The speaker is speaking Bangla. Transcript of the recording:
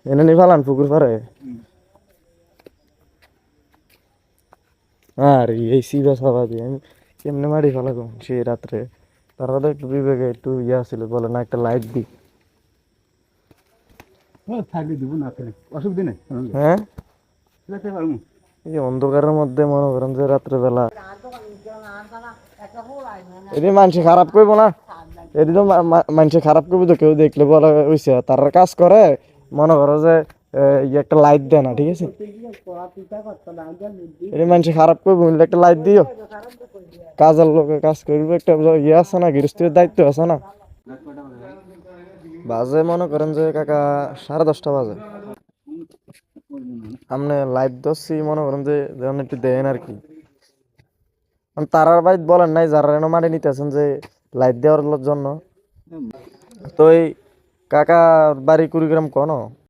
এনে নি ফালান পুকুর পারে আর এই সিবা সাবা দিয়ে আমি কেমনে মারি ফেলাগো সেই রাত্রে তারা তো একটু বিবেকে একটু ইয়া ছিল বলে না একটা লাইট দি থাকলে দিব না অসুবিধা নেই হ্যাঁ যেতে পারবো এই অন্ধকারের মধ্যে মনে করেন যে রাত্রেবেলা এটি মানুষ খারাপ করবো না এটি তো মানুষ খারাপ করবো তো কেউ দেখলে বলা হয়েছে তারা কাজ করে মনে করো যে একটা লাইট দেয় না ঠিক আছে এটি মানুষ খারাপ করবো একটা লাইট দিও কাজের লোকে কাজ করবে একটা ইয়ে আছে না গৃহস্থের দায়িত্ব আছে না বাজে মনে করেন যে কাকা 10:30 বাজে আপনি লাইট ধরছি মনে করেন যে যেমন একটু দেন আর কি তারার বাইত বলেন নাই যারা রেনো মারি নিতেছেন যে লাইট দেওয়ার জন্য তো এই কাকা বাড়ি কুড়িগ্রাম কোন